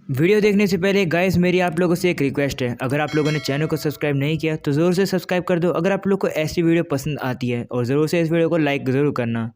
Video देखने से पहले गाइस मेरी आप लोगों से एक रिक्वेस्ट है। अगर आप लोगों ने चैनल को सब्सक्राइब नहीं किया तो ज़रूर से सब्सक्राइब कर दो अगर आप लोग को ऐसी वीडियो पसंद आती है, और ज़रूर से इस वीडियो को लाइक ज़रूर करना।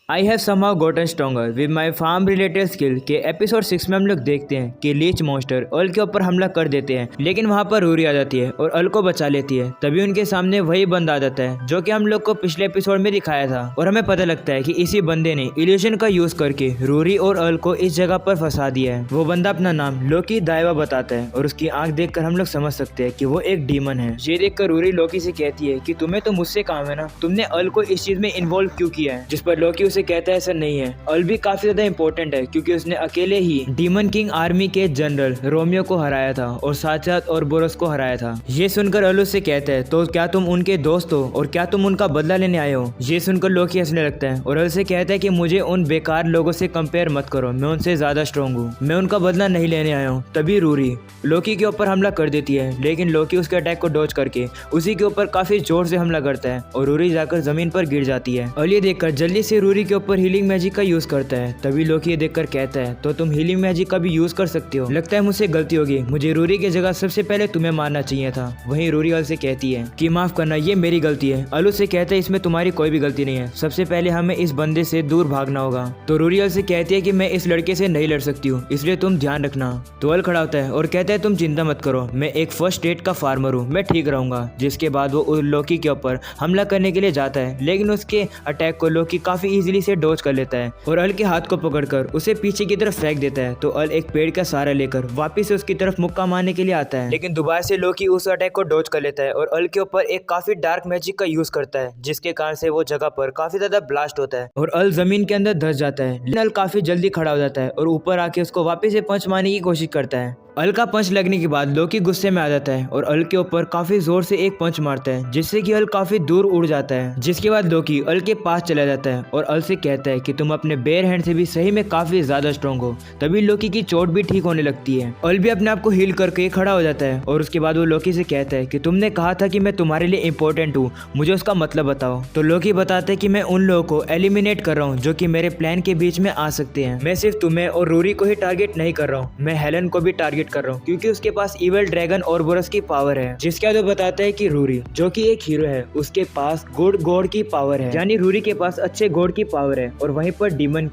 I have somehow gotten stronger with my farm related skill के एपिसोड 6 में हम लोग देखते हैं कि लीच मॉन्स्टर अल के ऊपर हमला कर देते हैं, लेकिन वहाँ पर रूरी आ जाती है और अल को बचा लेती है। तभी उनके सामने वही बंदा आ जाता है जो कि हम लोग को पिछले एपिसोड में दिखाया था, और हमें पता लगता है कि इसी बंदे ने इल्यूजन का यूज करके रूरी और अल को इस जगह पर फंसा दिया है। वो बंदा अपना नाम लोकी दाइवा बताता है और उसकी आंख देखकर हम लोग समझ सकते हैं कि वो एक डीमन है। ये देखकर रूरी लोकी से कहती है कि तुम्हें तो मुझसे काम है ना, तुमने अल को इस चीज में इन्वॉल्व क्यों किया है। जिस पर लोकी उसे कहता है ऐसा नहीं है, अल भी काफी ज्यादा इंपॉर्टेंट है क्योंकि उसने अकेले ही डीमन किंग आर्मी के जनरल रोमियो को हराया था और साथ साथ और बोरस को हराया था। ये सुनकर अल उससे कहता है तो क्या तुम उनके दोस्त हो और क्या तुम उनका बदला लेने आए हो। ये सुनकर लोकी हंसने लगता है और अल से कहता है कि मुझे उन बेकार लोगों से कंपेयर मत करो, मैं उनसे ज्यादा स्ट्रॉन्ग हूँ, मैं उनका बदला नहीं लेने आया हूँ। तभी रूरी लोकी के ऊपर हमला कर देती है, लेकिन लोकी उसके अटैक को डॉज करके उसी के ऊपर काफी जोर से हमला करता है और रूरी जाकर जमीन पर गिर जाती है। अल ये देखकर जल्दी से रूरी के ऊपर हीलिंग मैजिक का यूज करता है। तभी लोकी ये देखकर कहता है तो तुम हीलिंग मैजिक का भी यूज कर सकते हो, लगता है मुझसे गलती होगी, मुझे रूरी की जगह सबसे पहले तुम्हें मारना चाहिए था। वहीं रूरी अल से कहती है कि माफ करना, ये मेरी गलती है। अल से कहता है इसमें तुम्हारी कोई भी गलती नहीं है, सबसे पहले हमें इस बंदे से दूर भागना होगा। तो रूरी अल से कहती है कि मैं इस लड़के से नहीं लड़ सकती हूँ, इसलिए तुम ध्यान रखना। तो अल खड़ा होता है और कहता है तुम चिंता मत करो, मैं एक फर्स्ट एड का फार्मर हूँ, मैं ठीक रहूंगा। जिसके बाद वो लोकी के ऊपर हमला करने के लिए जाता है, लेकिन उसके अटैक को लोकी काफी इजीली से डॉज कर लेता है और अल के हाथ को पकड़कर उसे पीछे की तरफ फेंक देता है। तो अल एक पेड़ का सहारा लेकर वापस से उसकी तरफ मुक्का मारने के लिए आता है, लेकिन दोबारा से लोकी उस अटैक को डॉज कर लेता है और अल के ऊपर एक काफी डार्क मैजिक का यूज करता है, जिसके कारण से वो जगह पर काफी ज्यादा ब्लास्ट होता है और अल जमीन के अंदर धंस जाता है। लेकिन अल काफी जल्दी खड़ा हो जाता है और ऊपर आके उसको वापस से पंच मारने की कोशिश करता है। अल का पंच लगने के बाद लोकी गुस्से में आ जाता है और अल के ऊपर काफी जोर से एक पंच मारता है, जिससे कि अल काफी दूर उड़ जाता है। जिसके बाद लोकी अल के पास चला जाता है और अल से कहता है कि तुम अपने बेयर हैंड से भी सही में काफी ज्यादा स्ट्रॉन्ग हो। तभी लोकी की चोट भी ठीक होने लगती है। अल भी अपने आप को हील करके खड़ा हो जाता है और उसके बाद वो लोकी से कहता है कि तुमने कहा था कि मैं तुम्हारे लिए इंपॉर्टेंट हूँ, मुझे उसका मतलब बताओ। तो लोकी बताता है कि मैं उन लोगों को एलिमिनेट कर रहा हूँ जो कि मेरे प्लान के बीच में आ सकते हैं। मैं सिर्फ तुम्हें और रूरी को ही टारगेट नहीं कर रहा हूँ, मैं हेलन को भी टारगेट कर रहा हूँ क्योंकि उसके पास इवल ड्रैगन और बोरस की पावर है। जिसके बाद वो बताता है कि रूरी जो कि एक हीरो है, उसके पास गुड गॉड की पावर है, यानी रूरी के पास अच्छे गॉड की पावर है, और वहीं पर डीमन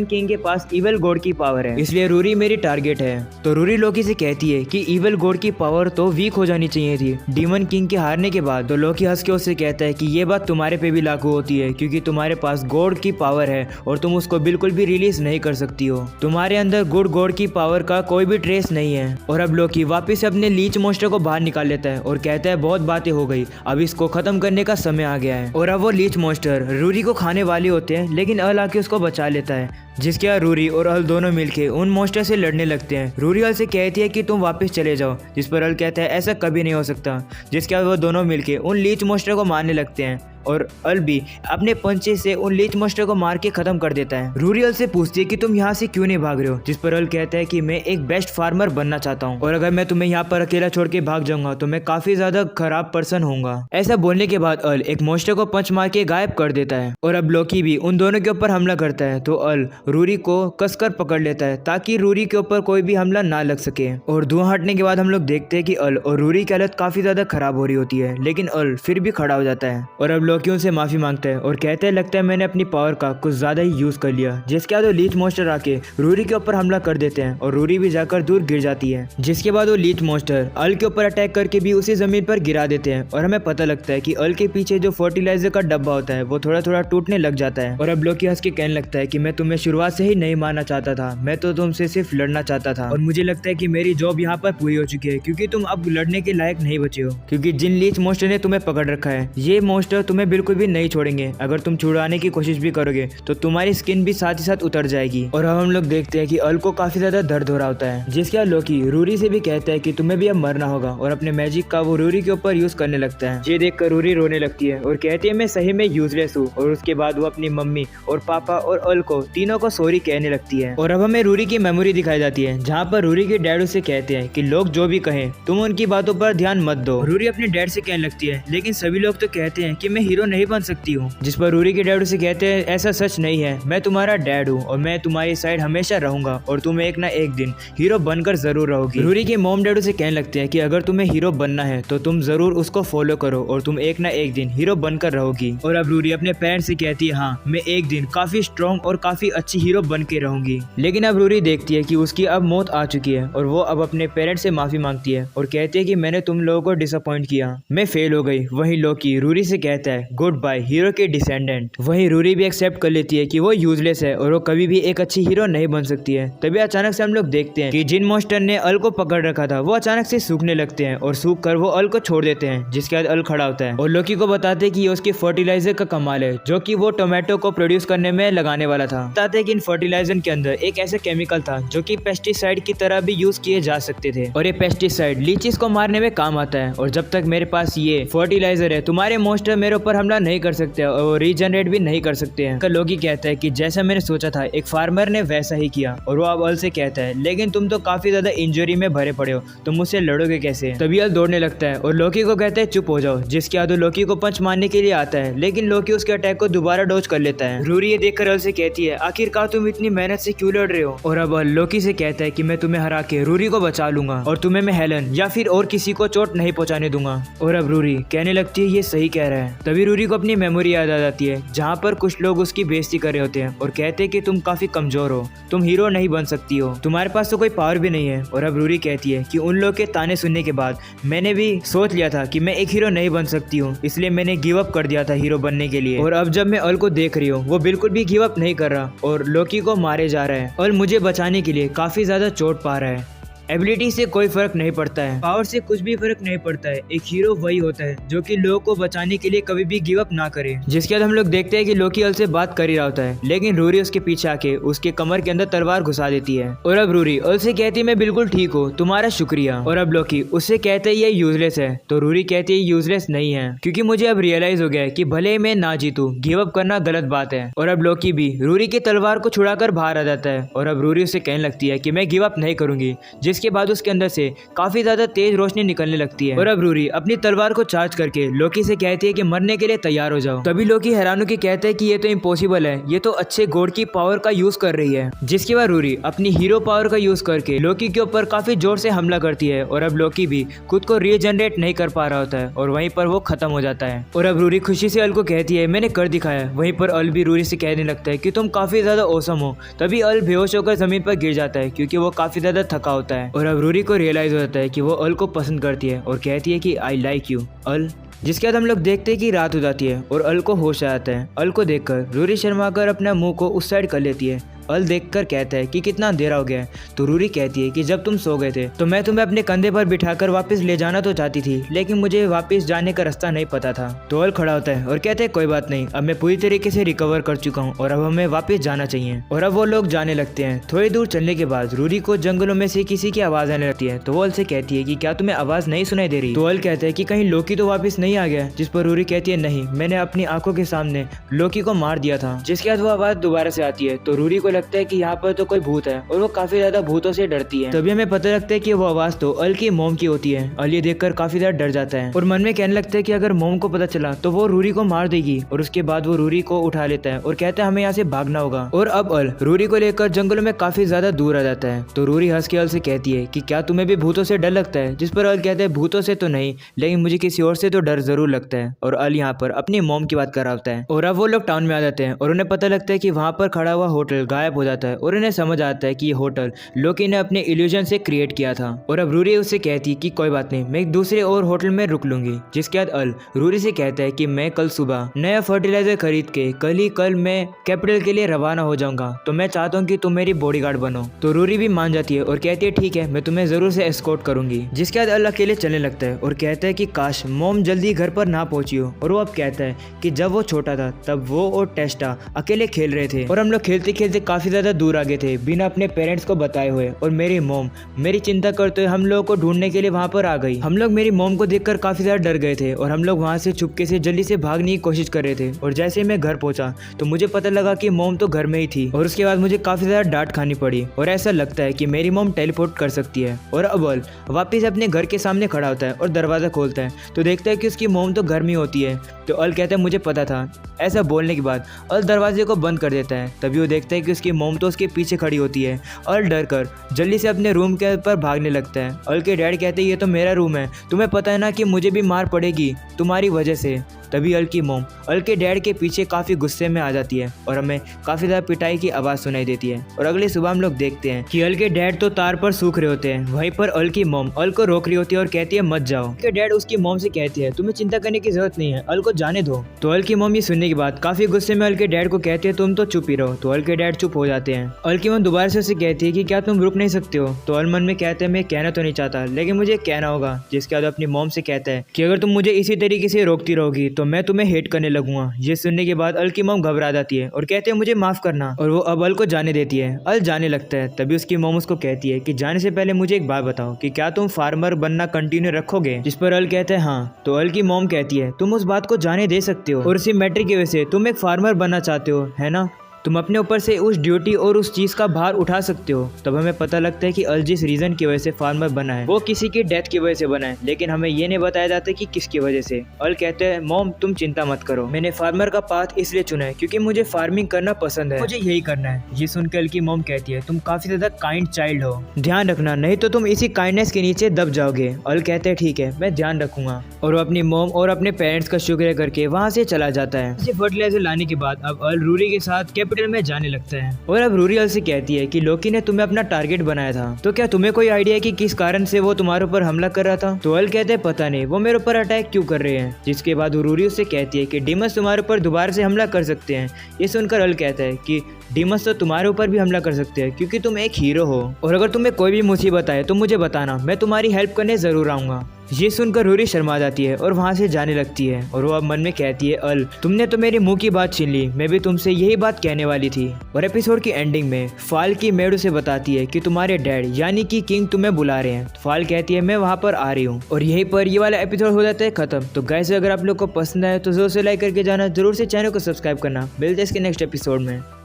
किंग के पास इवल गॉड की पावर है, इसलिए रूरी मेरी टारगेट है। तो रूरी लोकी से कहती है कि इवल गॉड की पावर तो वीक हो जानी चाहिए थी डीमन किंग के हारने के बाद। तो लोकी हंस के उससे कहता है कि ये बात तुम्हारे पे भी लागू होती है क्योंकि तुम्हारे पास गॉड की पावर है और तुम उसको बिल्कुल भी रिलीज नहीं कर सकती हो, तुम्हारे अंदर गुड गॉड की पावर का कोई भी ट्रेस नहीं है। और अब लोकी वापस से अपने लीच मॉन्स्टर को बाहर निकाल लेता है और कहता है बहुत बातें हो गई, अब इसको खत्म करने का समय आ गया है। और अब वो लीच मॉन्स्टर रूरी को खाने वाले होते हैं, लेकिन अल आके उसको बचा लेता है। जिसके बाद रूरी और अल दोनों मिलके उन मॉन्स्टर से लड़ने लगते हैं। रूरी अल से कहती है कि तुम वापस चले जाओ, जिस पर अल कहता है ऐसा कभी नहीं हो सकता। जिसके बाद वो दोनों मिलके उन लीच मॉन्स्टर को मारने लगते हैं और अल भी अपने पंचे से उन लीच मॉन्स्टर को मार के खत्म कर देता है। रूरी अल से पूछती है कि तुम यहाँ से क्यों नहीं भाग रहे हो, जिस पर अल कहता है कि मैं एक बेस्ट फार्मर बनना चाहता हूँ और अगर मैं तुम्हें यहाँ पर अकेला छोड़ के भाग जाऊंगा तो मैं काफी ज्यादा खराब पर्सन होऊंगा। ऐसा बोलने के बाद अल एक मॉन्स्टर को पंच मार के गायब कर देता है और अब लोकी भी उन दोनों के ऊपर हमला करता है। तो अल रूरी को कसकर पकड़ लेता है ताकि रूरी के ऊपर कोई भी हमला ना लग सके। और धुआं हटने के बाद हम लोग देखते हैं कि अल और रूरी की हालत काफी ज्यादा खराब हो रही होती है, लेकिन अल फिर भी खड़ा हो जाता है और अब लोकी उनसे माफी मांगता है और कहते हैं लगता है मैंने अपनी पावर का कुछ ज्यादा ही यूज कर लिया। जिसके बाद वो लीच मॉन्स्टर आके रूरी के ऊपर हमला कर देते हैं और रूरी भी जाकर दूर गिर जाती है। जिसके बाद वो लीच मॉन्स्टर अल के ऊपर अटैक करके भी उसी जमीन पर गिरा देते हैं और हमें पता लगता है कि अल के पीछे जो फर्टिलाइजर का डब्बा होता है वो थोड़ा थोड़ा टूटने लग जाता है। और अब लोकी हंस के कहने लगता है कि मैं तुम्हें शुरुआत से ही नहीं मारना चाहता था, मैं तो तुमसे सिर्फ लड़ना चाहता था और मुझे लगता है कि मेरी जॉब यहाँ पर पूरी हो चुकी है क्योंकि तुम अब लड़ने के लायक नहीं बचे हो, क्योंकि जिन लीच मॉन्स्टर ने तुम्हें पकड़ रखा है ये मॉन्स्टर तुम्हें बिल्कुल भी नहीं छोड़ेंगे। अगर तुम छुड़ाने की कोशिश भी करोगे तो तुम्हारी स्किन भी साथ ही साथ उतर जाएगी। और अब हम लोग देखते हैं कि अल को काफी ज्यादा दर्द हो रहा होता है। जिसके बाद लोकी रूरी से भी कहता है कि तुम्हें भी अब मरना होगा और अपने मैजिक का वो रूरी के ऊपर यूज करने लगता है। ये देखकर रूरी रोने लगती है और कहती है मैं सही में यूजलेस हूँ। और उसके बाद वो अपनी मम्मी और पापा और अल को तीनों को सॉरी कहने लगती है। और अब हमें रूरी की मेमोरी दिखाई जाती है जहाँ पर रूरी के डैड उसे कहते हैं कि लोग जो भी कहें तुम उनकी बातों पर ध्यान मत दो। रूरी अपने डैड से कहने लगती है लेकिन सभी लोग तो कहते हैं कि मैं हीरो नहीं बन सकती हो। जिस पर रूरी के डैड उसे कहते हैं ऐसा सच नहीं है, मैं तुम्हारा डैड हूँ और मैं तुम्हारी साइड हमेशा रहूंगा और तुम एक ना एक दिन हीरो बनकर जरूर रहोगी। रूरी के मॉम डैड उसे कहने लगते हैं कि अगर तुम्हें हीरो बनना है तो तुम जरूर उसको फॉलो करो और तुम एक ना एक दिन हीरो बनकर रहोगी। और अब रूरी अपने पेरेंट्स से कहती है हाँ मैं एक दिन काफी स्ट्रॉन्ग और काफी अच्छी हीरो बन के रहूंगी। लेकिन अब रूरी देखती है कि उसकी अब मौत आ चुकी है और वो अब अपने पेरेंट्स से माफी मांगती है और कहती है कि मैंने तुम लोगों को डिसअपॉइंट किया, मैं फेल हो गई। वहीं लोकी रूरी से कहता है गुड बाय हीरो के डिसेंडेंट। वहीं रूरी भी एक्सेप्ट कर लेती है कि वो यूजलेस है और वो कभी भी एक अच्छी हीरो नहीं बन सकती है। तभी अचानक से हम लोग देखते हैं कि जिन मॉन्स्टर ने अल को पकड़ रखा था वो अचानक से सूखने लगते हैं और सूख कर वो अल को छोड़ देते हैं, जिसके बाद अल खड़ा होता है और लोकी को बताते हैं कि ये उसके फर्टिलाइजर का कमाल है जो कि वो टोमेटो को प्रोड्यूस करने में लगाने वाला था। बताते हैं कि इन फर्टिलाइजर के अंदर एक ऐसा केमिकल था जो कि पेस्टिसाइड की तरह भी यूज किए जा सकते थे और ये पेस्टिसाइड लीचेस को मारने में काम आता है और जब तक मेरे पास ये फर्टिलाइजर है तुम्हारे मॉन्स्टर मेरे ऊपर हमला नहीं कर सकते और रीजनरेट भी नहीं कर सकते हैं। लोकी कहता है कि जैसा मैंने सोचा था एक फार्मर ने वैसा ही किया और वो अब अल से कहता है लेकिन तुम तो काफी ज्यादा इंजरी में भरे पड़े हो, तुम मुझसे लड़ोगे कैसे। तभी अल दौड़ने लगता है और लोकी को कहता है चुप हो जाओ, जिसके बाद लोकी को पंच मारने के लिए आता है लेकिन लोकी उसके अटैक को दोबारा डॉज कर लेता है। रूरी ये देखकर अल से कहती है आखिरकार तुम इतनी मेहनत से क्यों लड़ रहे हो। और अब अल लोकी से कहता है कि मैं तुम्हें हरा के रूरी को बचा लूंगा और तुम्हें मैं हेलन या फिर और किसी को चोट नहीं पहुंचाने दूंगा। और अब रूरी कहने लगती है ये सही कह रहा है। तभी रूरी को अपनी मेमोरी याद आ जाती है जहाँ पर कुछ लोग उसकी बेइज्जती कर रहे होते हैं और कहते हैं कि तुम काफी कमजोर हो, तुम हीरो नहीं बन सकती हो, तुम्हारे पास तो कोई पावर भी नहीं है। और अब रूरी कहती है कि उन लोग के ताने सुनने के बाद मैंने भी सोच लिया था कि मैं एक हीरो नहीं बन सकती हूँ, इसलिए मैंने गिव अप कर दिया था हीरो बनने के लिए। और अब जब मैं अल को देख रही हूँ वो बिल्कुल भी गिव अप नहीं कर रहा और लोकी को मारे जा रहा है। अल मुझे बचाने के लिए काफी ज्यादा चोट पा रहा है। एबिलिटी से कोई फर्क नहीं पड़ता है, पावर से कुछ भी फर्क नहीं पड़ता है, एक हीरो वही होता है जो कि लोगों को बचाने के लिए कभी भी गिव अप ना करे। जिसके बाद हम लोग देखते हैं कि लोकी अल से बात कर ही रहा होता है लेकिन रूरी उसके पीछे आके उसके कमर के अंदर तलवार घुसा देती है। और अब रूरी अल से कहती है मैं बिल्कुल ठीक हूँ, तुम्हारा शुक्रिया। और अब लोकी उससे कहते है ये यूजलेस है तो रूरी कहती है यूजलेस नहीं है क्योंकि मुझे अब रियलाइज हो गया है कि भले मैं ना जीतू गिव अप करना गलत बात है। और अब लोकी भी रूरी की तलवार को छुड़ाकर बाहर आ जाता है और अब रूरी उससे कहने लगती है कि मैं गिव अप नहीं करूंगी, जिसके बाद उसके अंदर से काफी ज्यादा तेज रोशनी निकलने लगती है। और अब रूरी अपनी तलवार को चार्ज करके लोकी से कहती है कि मरने के लिए तैयार हो जाओ। तभी लोकी हैरान होकर कहता है कि ये तो इम्पॉसिबल है, ये तो अच्छे गॉड की पावर का यूज कर रही है। जिसके बाद रूरी अपनी हीरो पावर का यूज करके लोकी के ऊपर काफी जोर से हमला करती है और अब लोकी भी खुद को रीजनरेट नहीं कर पा रहा होता है और वहीं पर वो खत्म हो जाता है। और अब रूरी खुशी से अल को कहती है मैंने कर दिखाया। वहीं पर अल भी रूरी से कहने लगता है कि तुम काफी ज्यादा औसम हो। तभी अल बेहोश होकर जमीन पर गिर जाता है क्योंकि वो काफी ज्यादा थका होता है। और अब रूरी को रियलाइज हो जाता है कि वो अल को पसंद करती है और कहती है कि आई लाइक यू अल। जिसके बाद हम लोग देखते हैं कि रात हो जाती है और अल को होश आ जाता है। अल को देखकर रूरी शर्मा कर अपना मुंह को उस साइड कर लेती है। अल देखकर कहता है कि कितना अंधेरा हो गया है। तो रूरी कहती है कि जब तुम सो गए थे तो मैं तुम्हें अपने कंधे पर बिठाकर वापस ले जाना तो चाहती थी लेकिन मुझे वापस जाने का रास्ता नहीं पता था। तो अल खड़ा होता है और कहते हैं कोई बात नहीं, अब मैं पूरी तरीके से रिकवर कर चुका हूँ और अब हमें वापस जाना चाहिए। और अब वो लोग जाने लगते हैं। थोड़ी दूर चलने के बाद रूरी को जंगलों में से किसी की आवाज आने लगती है। तो वो अल से कहती है कि क्या तुम्हें आवाज नहीं सुनाई दे रही। तो अल कहता है कि कहीं लोकी तो वापस नहीं आ गया। जिस पर रूरी कहती है नहीं, मैंने अपनी आंखों के सामने लोकी को मार दिया था। जिसके बाद वो आवाज दोबारा से आती है तो रूरी को लगता है कि यहाँ पर तो कोई भूत है और वो काफी ज्यादा भूतों से डरती है। तभी हमें पता लगता है कि वो आवाज तो अल की मोम की होती है। अल ये देखकर काफी ज्यादा डर जाता है और मन में कहने लगता है कि अगर मोम को पता चला तो वो रूरी को मार देगी। और उसके बाद वो रूरी को उठा लेता है और कहता है हमें यहाँ से भागना होगा। और अब अल रूरी को लेकर जंगलों में काफी ज्यादा दूर आ जाता है। तो रूरी हंस के अल से कहती है कि क्या तुम्हें भी भूतों से डर लगता है। जिस पर अल कहता है भूतों से तो नहीं, लेकिन मुझे किसी और से तो डर जरूर लगता है। और अल यहाँ पर अपनी मोम की बात कर रहा होता है। और अब वो लोग टाउन में आ जाते हैं और उन्हें पता लगता है कि वहाँ पर खड़ा हुआ होटल गायब हो जाता है और उन्हें समझ आता है कि ये होटल लोकी ने अपने इल्यूजन से क्रिएट किया था। और अब रूरी उससे कहती कि कोई बात नहीं, मैं दूसरे और होटल में रुक लूंगी। जिसके बाद अल रूरी से कहता है कि मैं कल सुबह नया फर्टिलाइजर खरीद के कल मैं कैपिटल के लिए रवाना हो जाऊंगा, तो मैं चाहता हूँ कि तुम मेरी बॉडीगार्ड बनो। तो रूरी भी मान जाती है और कहती है ठीक है, मैं तुम्हें जरूर से एस्कॉर्ट करूंगी। जिसके बाद अल अकेले चलने लगता है और कहता है कि काश मोम जल्दी घर पर ना पहुंची हो। और वो अब कहता है कि जब वो छोटा था तब वो और टेस्टा अकेले खेल रहे थे और हम लोग खेलते खेलते काफ़ी ज़्यादा दूर आ गए थे बिना अपने पेरेंट्स को बताए हुए, और मेरी मॉम मेरी चिंता करते हुए हम लोगों को ढूंढने के लिए वहाँ पर आ गई। हम लोग मेरी मॉम को देखकर काफ़ी ज़्यादा डर गए थे और हम लोग वहाँ से चुपके से जल्दी से भागने की कोशिश कर रहे थे। और जैसे ही मैं घर पहुँचा तो मुझे पता लगा कि मॉम तो घर में ही थी, और उसके बाद मुझे काफ़ी ज़्यादा डांट खानी पड़ी। और ऐसा लगता है कि मेरी मॉम टेलीपोर्ट कर सकती है। और अब अल वापस अपने घर के सामने खड़ा होता है और दरवाज़ा खोलता है तो देखता है कि उसकी मॉम तो घर में होती है। तो अल कहता है मुझे पता था। ऐसा बोलने के बाद अल दरवाजे को बंद कर देता है। तभी वो देखता है कि उसकी मॉम तो उसके पीछे खड़ी होती है। अल डर कर जल्दी से अपने रूम के ऊपर भागने लगता है। अल के डैड कहते हैं ये तो मेरा रूम है, तुम्हें पता है ना कि मुझे भी मार पड़ेगी तुम्हारी वजह से। तभी अल की मॉम अल के डैड के पीछे काफ़ी गुस्से में आ जाती है और हमें काफ़ी ज़्यादा पिटाई की आवाज़ सुनाई देती है। और अगली सुबह हम लोग देखते हैं कि अल के डैड तो तार पर सूख रहे होते हैं। वहीं पर अल की मॉम अल को रोक रही होती है और कहती है मत जाओ। के डैड उसकी मॉम से कहती है तुम्हें चिंता करने की जरूरत नहीं है, अल को जाने दो। तो अल की मॉम ये सुनने के बाद काफ़ी गुस्से में अल के डैड को कहती है तुम तो चुप ही रहो। तो अल के डैड चुप हो जाते हैं। अल की मॉम दोबारा से उसे कहती है कि क्या तुम रुक नहीं सकते हो। तो अल मन में कहते हैं मैं कहना तो नहीं चाहता लेकिन मुझे कहना होगा। जिसके बाद अपनी मॉम से कहता है कि अगर तुम मुझे इसी तरीके से रोकती रहोगी तो मैं तुम्हें हेट करने लगूंगा। ये सुनने के बाद अल की मॉम घबरा जाती है और कहते हैं मुझे माफ करना, और वो अब अल को जाने देती है। अल जाने लगता है। तभी उसकी मॉम उसको कहती है कि जाने से पहले मुझे एक बात बताओ कि क्या तुम फार्मर बनना कंटिन्यू रखोगे। जिस पर अल कहता है हाँ। तो अल की मॉम कहती है तुम उस बात को जाने दे सकते हो और उसी मैटर की वजह से तुम एक फार्मर बनना चाहते हो, है ना। तुम अपने ऊपर से उस ड्यूटी और उस चीज़ का भार उठा सकते हो। तब हमें पता लगता है कि अल जिस रीज़न की वजह से फार्मर बना है वो किसी की डेथ की वजह से बना है, लेकिन हमें ये नहीं बताया जाता कि किसकी वजह से। अल कहते हैं मॉम तुम चिंता मत करो, मैंने फार्मर का पाथ इसलिए चुना है क्योंकि मुझे फार्मिंग करना पसंद है, मुझे यही करना है। ये सुनकर अल की मॉम कहती है तुम काफ़ी ज़्यादा काइंड चाइल्ड हो, ध्यान रखना नहीं तो तुम इसी काइंडनेस के नीचे दब जाओगे। अल कहते हैं ठीक है मैं ध्यान रखूंगा, और वो अपनी मॉम और अपने पेरेंट्स का शुक्रिया करके वहाँ से चला जाता है। फर्टिलाइजर लाने के बाद अब अल रूरी के साथ कैपिटल में जाने लगता है। और अब रूरी अल से कहती है कि लोकी ने तुम्हें अपना टारगेट बनाया था, तो क्या तुम्हें कोई आइडिया है कि किस कारण से वो तुम्हारे ऊपर हमला कर रहा था। तो अल कहते हैं पता नहीं वो मेरे ऊपर अटैक क्यों कर रहे हैं। जिसके बाद रूरी उससे कहती है कि डीमंस तुम्हारे ऊपर दोबारा से हमला कर सकते हैं। ये सुनकर अल कहता है कि डीमंस तो तुम्हारे ऊपर भी हमला कर सकते हैं क्योंकि तुम एक हीरो हो, और अगर तुम्हें कोई भी मुसीबत आए तो मुझे बताना, मैं तुम्हारी हेल्प करने जरूर आऊंगा। ये सुनकर रूरी शर्मा जाती है और वहाँ से जाने लगती है। और वो अब मन में कहती है अल तुमने तो मेरे मुंह की बात छीन ली, मैं भी तुमसे यही बात कहने वाली थी। और एपिसोड की एंडिंग में फाल की मेड उसे बताती है कि तुम्हारे डैड यानी कि किंग तुम्हें बुला रहे हैं। फाल कहती है मैं वहाँ पर आ रही हूँ। और यहीं पर ये वाला एपिसोड हो जाता है खत्म। तो गाइस अगर आप लोग को पसंद आए तो जरूर से लाइक करके जाना, जरूर से चैनल को सब्सक्राइब करना। मिलते हैं इसके नेक्स्ट एपिसोड में।